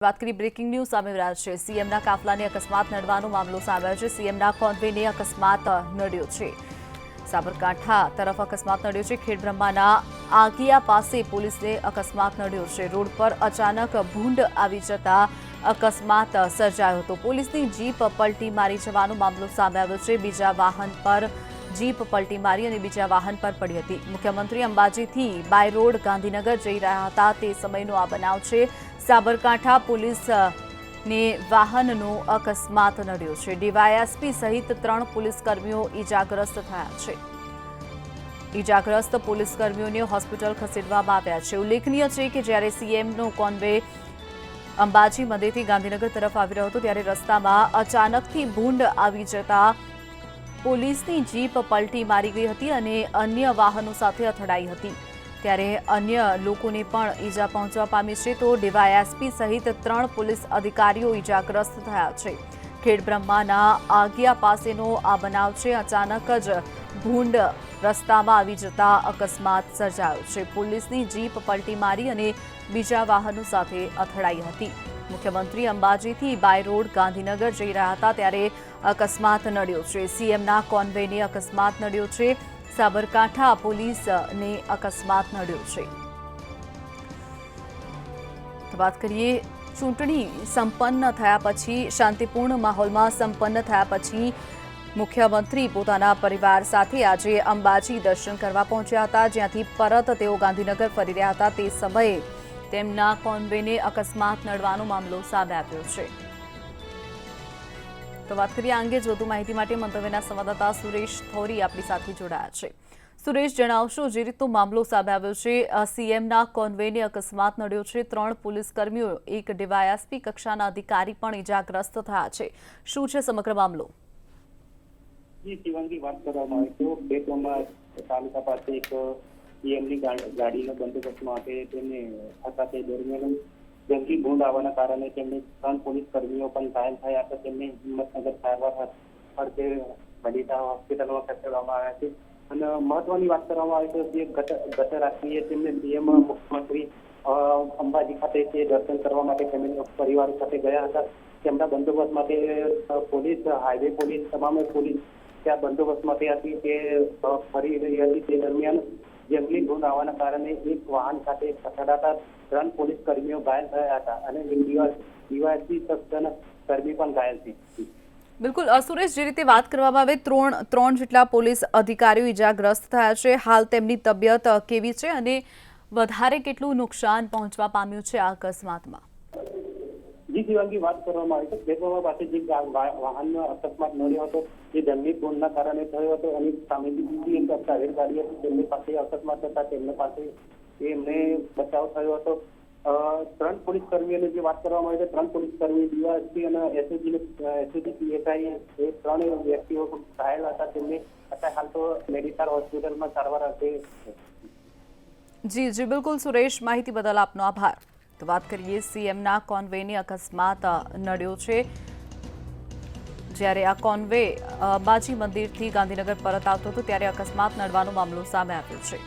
વાત કરી breaking news સામે રહ્યા છે। સીએમના કાફલાને અકસ્માત નડવાનો મામલો સામે આવ્યો છે। સીએમના કોન્વેને અકસ્માત નડ્યો છે। સાબરકાંઠા તરફ અકસ્માત નડ્યો છે। ખેડબ્રહ્માના આગિયા પાસે પોલીસને અકસ્માત નડ્યો છે। રોડ પર અચાનક ભૂંડ આવી જતા અકસ્માત સર્જાયો હતો। પોલીસની જીપ પલટી મારી જવાનો મામલો સામે આવ્યો છે। બીજા વાહન પર જીપ પલટી મારી અને બીજા વાહન પર પડી હતી। મુખ્યમંત્રી અંબાજીથી બાય રોડ ગાંધીનગર જઈ રહ્યા હતા તે સમયનો આ બનાવ છે। સાબરકાંઠા પોલીસને વાહનનો અકસ્માત નડ્યો છે। ડીવાયએસપી સહિત 3 પોલીસકર્મીઓ ઇજાગ્રસ્ત થયા છે। ઇજાગ્રસ્ત પોલીસકર્મીઓને હોસ્પિટલ ખસેડવામાં આવ્યા છે। ઉલ્લેખનીય છે કે જ્યારે સીએમનો કોન્વે અંબાજી મંદિરથી ગાંધીનગર તરફ આવી રહ્યો હતો ત્યારે રસ્તામાં અચાનકથી ભૂંડ આવી જતા પોલીસની જીપ પલટી મારી ગઈ હતી અને અન્ય વાહનો સાથે અથડાઈ હતી। ત્યારે અન્ય લોકોને પણ ઈજા પહોંચવા પામી છે તો ડીવાયએસપી સહિત 3 પોલીસ અધિકારીઓ ઈજાગ્રસ્ત થયા છે। ખેડબ્રહ્માના આગિયા પાસેનો આ બનાવ છે। અચાનક જ ભૂંડ રસ્તામાં આવી જતા અકસ્માત સર્જાયો છે। પોલીસની જીપ પલટી મારી અને બીજા વાહનો સાથે અથડાઈ હતી। મુખ્યમંત્રી અંબાજીથી બાય રોડ ગાંધીનગર જઈ રહ્યા હતા ત્યારે અકસ્માત નડ્યો છે। સીએમના કોન્વેને અકસ્માત નડ્યો છે। સાબરકાંઠા પોલીસને અકસ્માત નડ્યો છે। તો વાત કરીએ ચૂંટણી સંપન્ન થયા પછી શાંતિપૂર્ણ માહોલમાં સંપન્ન થયા પછી મુખ્યમંત્રી પોતાના પરિવાર સાથે આજે અંબાજી દર્શન કરવા પહોંચ્યા હતા। જ્યાંથી પરત તેઓ ગાંધીનગર ફરી રહ્યા હતા તે સમયે તેમના કોન્વેને અકસ્માત નડવાનો મામલો સામે આવ્યો છે। તો વાત કરીએ આ અંગે વધુ માહિતી માટે મંતવ્યના સંવાદદાતા સુરેશ થોરી આપણી સાથે જોડાયા છે। સુરેશ, જણાવશો જે રીતનો મામલો સામે આવ્યો છે, સીએમના કોન્વેને અકસ્માત નડ્યો છે, 3 પોલીસકર્મીઓ એક ડીવાયએસપી કક્ષાના અધિકારી પણ ઇજાગ્રસ્ત થયા છે, શું છે સમગ્ર મામલો? જી શિવાંગી, વાત કરવામાં આવે તો બેટોમાં તાલુકા પાસે એક સીએમની ગાડીનો બંદોબસ્ત માટે તેમને હતા તે દરમિયાન જંગી ભૂંડ આવવાના કારણે તેમને 3 પોલીસ કર્મીઓ પણ ઘાયલ થયા હતા। તેમને હિંમતનગર સારવાર અર્થે વડીતા હોસ્પિટલમાં ખસેડવામાં આવ્યા છે। અને મહત્વની વાત કરવામાં આવે તો જે ગત રાત્રિએ તેમને સીએમ મુખ્યમંત્રી અંબાજી ખાતે તે દર્શન કરવા માટે ફેમિલી પરિવાર સાથે ગયા હતા। તેમના બંદોબસ્ત માટે પોલીસ, હાઈવે પોલીસ, તમામ પોલીસ ત્યાં બંદોબસ્ત માટે હતી તે ફરી રહી હતી। તે દરમિયાન જંગલી ભૂંડ આવવાના કારણે એક વાહન સાથે અથડાતા 3 પોલીસ કર્મીઓ ઘાયલ થયા હતા અને ડીવાયએસપી કક્ષાના કર્મી પણ ઘાયલ છે। બિલકુલ સુરેશ, જે રીતે વાત કરવામાં આવે 3 જેટલા પોલીસ અધિકારીઓ ઇજાગ્રસ્ત થયા છે, હાલ તેમની તબિયત કેવી છે અને વધારે કેટલું નુકસાન પહોંચવા પામ્યું છે આ અકસ્માતમાં? જી શિવાંગી, વાત કરવામાં આવે તો બેટોમાં પાસે જે વાહનનો અકસ્માત નડ્યો હતો જે જંગલી ભૂંડના કારણે થયો હતો અને સામેથી બીજી એક પ્રાઇવેટ ગાડી હતી તેમની પાસે અકસ્માત થતા તેમની પાસે એમને બચાવ થયો હતો। 3 પોલીસ કર્મીઓની જે વાત કરવામાં આવે તો 3 પોલીસ કર્મી ડીવાયએસપી અને એસઓજી પીએસઆઈ એ 3 વ્યક્તિઓ ઘાયલ હતા। તેમને અત્યારે હાલ તો મેડિકલ હોસ્પિટલમાં સારવાર આપે છે। જી બિલકુલ સુરેશ, માહિતી બદલ આપનો આભાર। તો વાત કરીએ સીએમના કોન્વેને અકસ્માત નડ્યો છે। જ્યારે આ કોન્વે અંબાજી મંદિરથી ગાંધીનગર પરત આવતો હતો ત્યારે અકસ્માત નડવાનો મામલો સામે આવ્યો છે।